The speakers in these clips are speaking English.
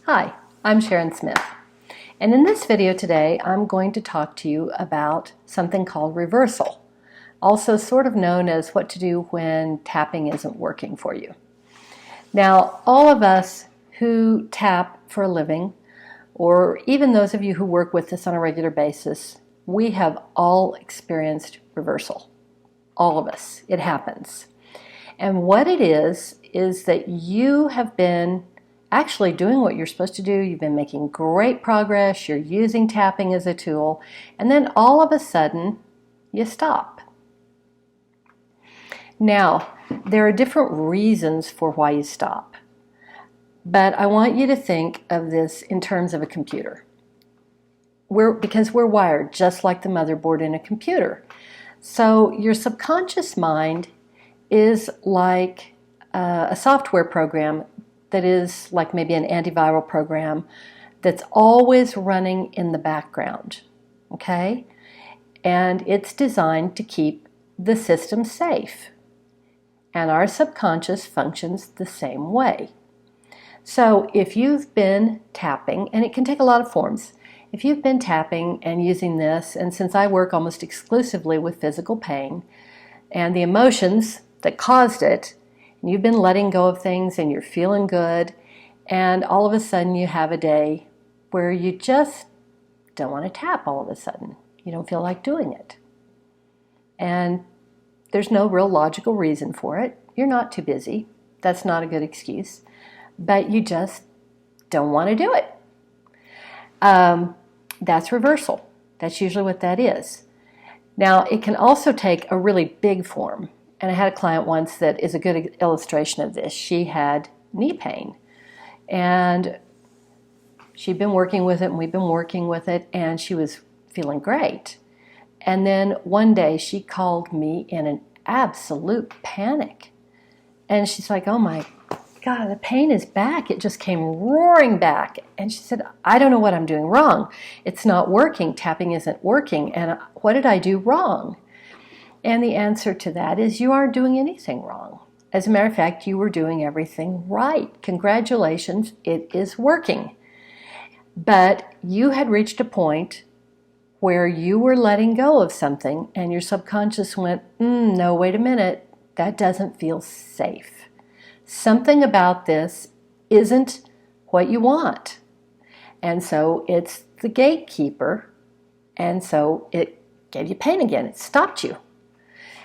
Hi, I'm Sharon Smith, and in this video today I'm going to talk to you about something called reversal, also sort of known as what to do when tapping isn't working for you. Now, all of us who tap for a living, or even those of you who work with us on a regular basis, we have all experienced reversal. All of us. It happens. And what it is that you have been actually doing what you're supposed to do. You've been making great progress. You're using tapping as a tool. And then all of a sudden, you stop. Now, there are different reasons for why you stop. But I want you to think of this in terms of a computer. Because we're wired just like the motherboard in a computer. So your subconscious mind is like a software program that is like maybe an antiviral program that's always running in the background, okay? And it's designed to keep the system safe. And our subconscious functions the same way. So if you've been tapping, and it can take a lot of forms, if you've been tapping and using this, and since I work almost exclusively with physical pain and the emotions that caused it, and you've been letting go of things and you're feeling good, and all of a sudden you have a day where you just don't want to tap all of a sudden. You don't feel like doing it. And there's no real logical reason for it. You're not too busy. That's not a good excuse. But you just don't want to do it. That's reversal. That's usually what that is. Now, it can also take a really big form. And I had a client once that is a good illustration of this. She had knee pain. And she'd been working with it, and we've been working with it, and she was feeling great. And then one day she called me in an absolute panic. And she's like, oh my God, the pain is back. It just came roaring back. And she said, I don't know what I'm doing wrong. It's not working. Tapping isn't working. And what did I do wrong? And the answer to that is you aren't doing anything wrong. As a matter of fact, you were doing everything right. Congratulations, it is working. But you had reached a point where you were letting go of something and your subconscious went, no, wait a minute, that doesn't feel safe. Something about this isn't what you want. And so it's the gatekeeper, and so it gave you pain again. It stopped you.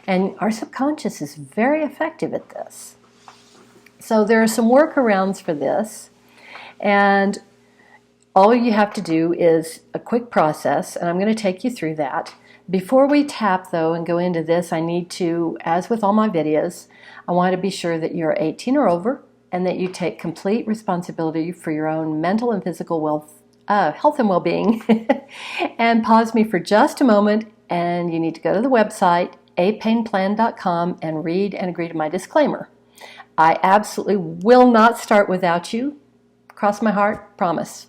And our subconscious is very effective at this. So there are some workarounds for this, and all you have to do is a quick process, and I'm going to take you through that. Before we tap, though, and go into this, I need to, as with all my videos, I want to be sure that you're 18 or over and that you take complete responsibility for your own mental and physical health and well-being. And pause me for just a moment, and you need to go to the website, apainplan.com, and read and agree to my disclaimer. I absolutely will not start without you. Cross my heart, promise.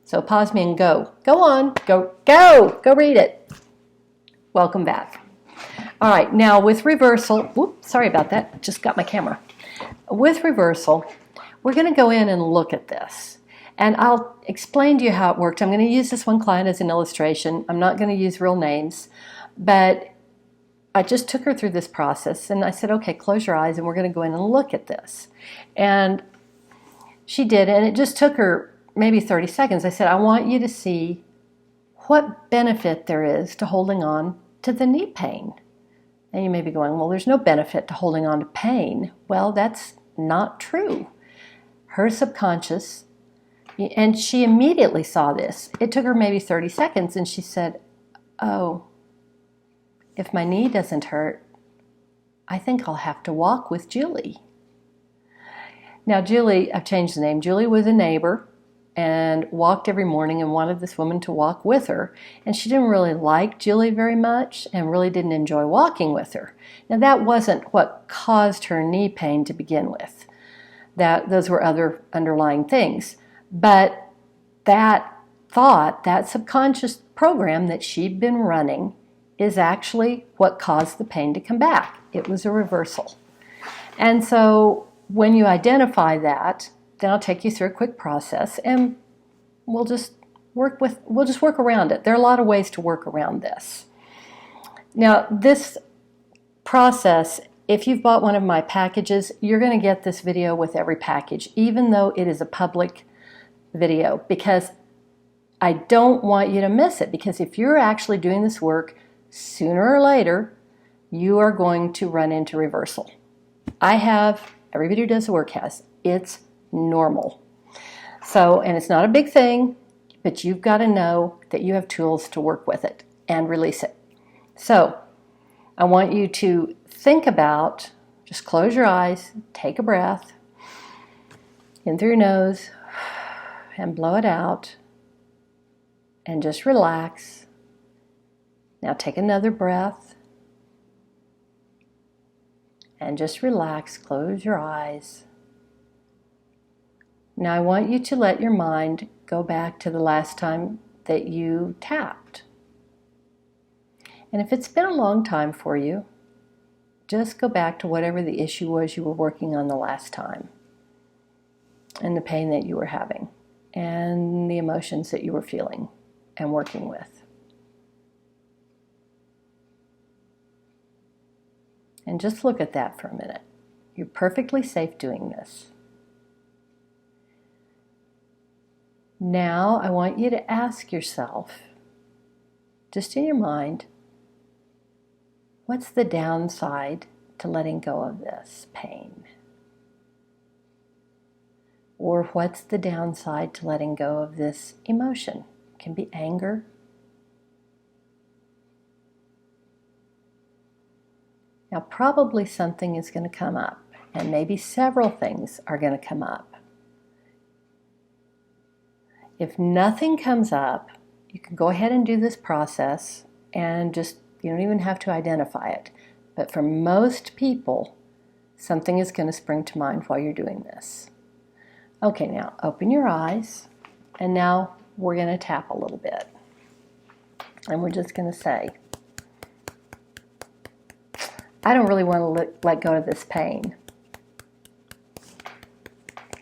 So pause me and go. Go on, go read it. Welcome back. All right, now with reversal, whoops, sorry about that, just got my camera. With reversal, we're going to go in and look at this. And I'll explain to you how it worked. I'm going to use this one client as an illustration. I'm not going to use real names, but I just took her through this process, and I said, okay, close your eyes, and we're going to go in and look at this. And she did, and it just took her maybe 30 seconds. I said, I want you to see what benefit there is to holding on to the knee pain. And you may be going, well, there's no benefit to holding on to pain. Well, that's not true. Her subconscious, and she immediately saw this. It took her maybe 30 seconds, and she said, oh, if my knee doesn't hurt, I think I'll have to walk with Julie. Now, Julie, I've changed the name. Julie was a neighbor and walked every morning and wanted this woman to walk with her. And she didn't really like Julie very much and really didn't enjoy walking with her. Now, that wasn't what caused her knee pain to begin with. Those were other underlying things. But that thought, that subconscious program that she'd been running, is actually what caused the pain to come back. It was a reversal. And so when you identify that, then I'll take you through a quick process, and we'll just work around it. There are a lot of ways to work around this. Now, this process, if you've bought one of my packages, you're going to get this video with every package, even though it is a public video, because I don't want you to miss it. Because if you're actually doing this work, sooner or later, you are going to run into reversal. Everybody who does the work has. It's normal. So, and it's not a big thing, but you've got to know that you have tools to work with it and release it. So, I want you to think about, just close your eyes, take a breath, in through your nose, and blow it out, and just relax. Now take another breath, and just relax, close your eyes. Now I want you to let your mind go back to the last time that you tapped. And if it's been a long time for you, just go back to whatever the issue was you were working on the last time, and the pain that you were having, and the emotions that you were feeling and working with. And just look at that for a minute. You're perfectly safe doing this. Now I want you to ask yourself, just in your mind, what's the downside to letting go of this pain? Or what's the downside to letting go of this emotion? It can be anger. Now probably something is going to come up, and maybe several things are going to come up. If nothing comes up, you can go ahead and do this process and you don't even have to identify it. But for most people, something is going to spring to mind while you're doing this. Okay, now open your eyes, and now we're going to tap a little bit. And we're just going to say, I don't really want to let go of this pain.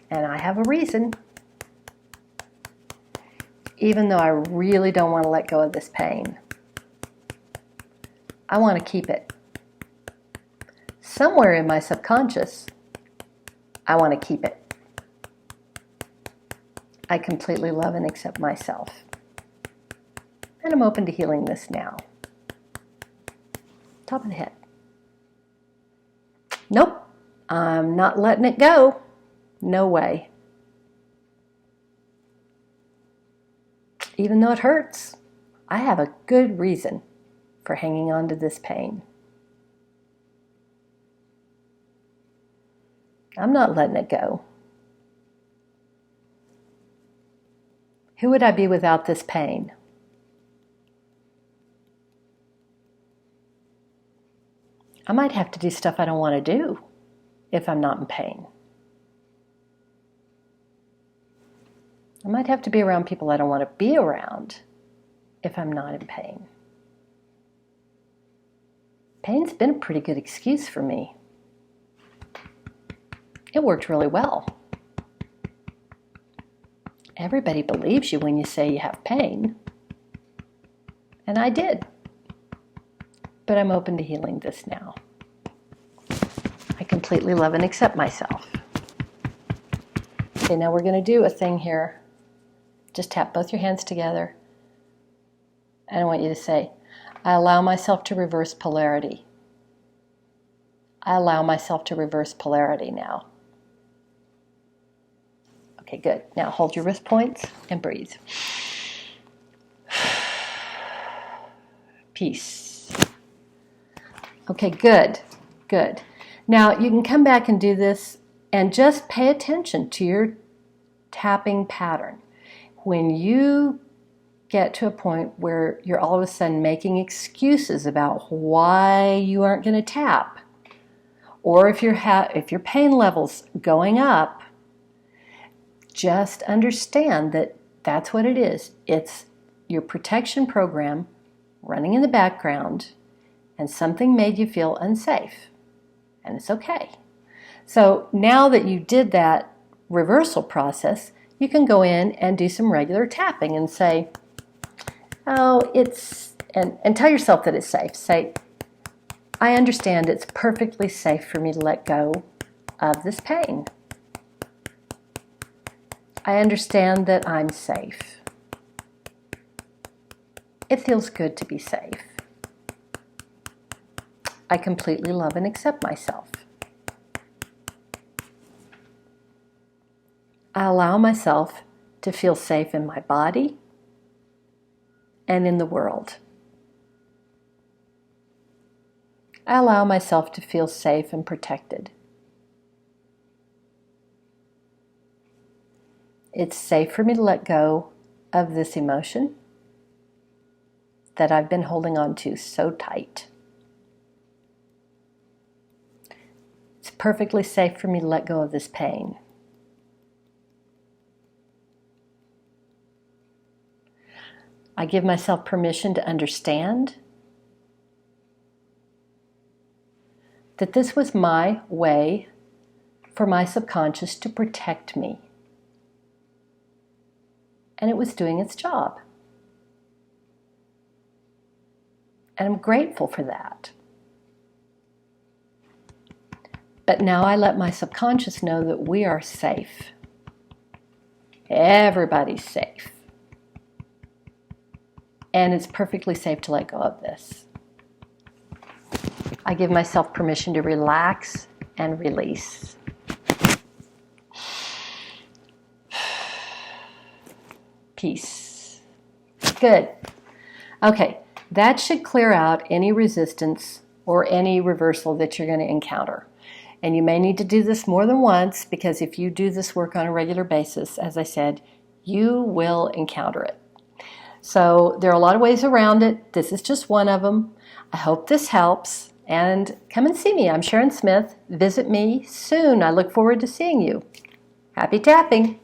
And I have a reason. Even though I really don't want to let go of this pain, I want to keep it. Somewhere in my subconscious, I want to keep it. I completely love and accept myself. And I'm open to healing this now. Top of the head. Nope, I'm not letting it go. No way. Even though it hurts, I have a good reason for hanging on to this pain. I'm not letting it go. Who would I be without this pain? I might have to do stuff I don't want to do if I'm not in pain. I might have to be around people I don't want to be around if I'm not in pain. Pain's been a pretty good excuse for me. It worked really well. Everybody believes you when you say you have pain. And I did. But I'm open to healing this now. I completely love and accept myself. Okay, now we're going to do a thing here. Just tap both your hands together. And I want you to say, I allow myself to reverse polarity. I allow myself to reverse polarity now. Okay, good. Now hold your wrist points and breathe. Peace. Okay, good, good. Now you can come back and do this and just pay attention to your tapping pattern. When you get to a point where you're all of a sudden making excuses about why you aren't going to tap, or if your pain level's going up, just understand that that's what it is. It's your protection program running in the background, and something made you feel unsafe, and it's okay. So now that you did that, reversal process, you can go in and do some regular tapping and say, oh, and tell yourself that it's safe. Say, I understand it's perfectly safe for me to let go of this pain. I understand that I'm safe. It feels good to be safe. I completely love and accept myself. I allow myself to feel safe in my body and in the world. I allow myself to feel safe and protected. It's safe for me to let go of this emotion that I've been holding on to so tight. It's perfectly safe for me to let go of this pain. I give myself permission to understand that this was my way for my subconscious to protect me. And it was doing its job. And I'm grateful for that. But now I let my subconscious know that we are safe. Everybody's safe. And it's perfectly safe to let go of this. I give myself permission to relax and release. Peace. Good. Okay, that should clear out any resistance or any reversal that you're going to encounter. And you may need to do this more than once, because if you do this work on a regular basis, as I said, you will encounter it. So there are a lot of ways around it. This is just one of them. I hope this helps. And come and see me. I'm Sharon Smith. Visit me soon. I look forward to seeing you. Happy tapping.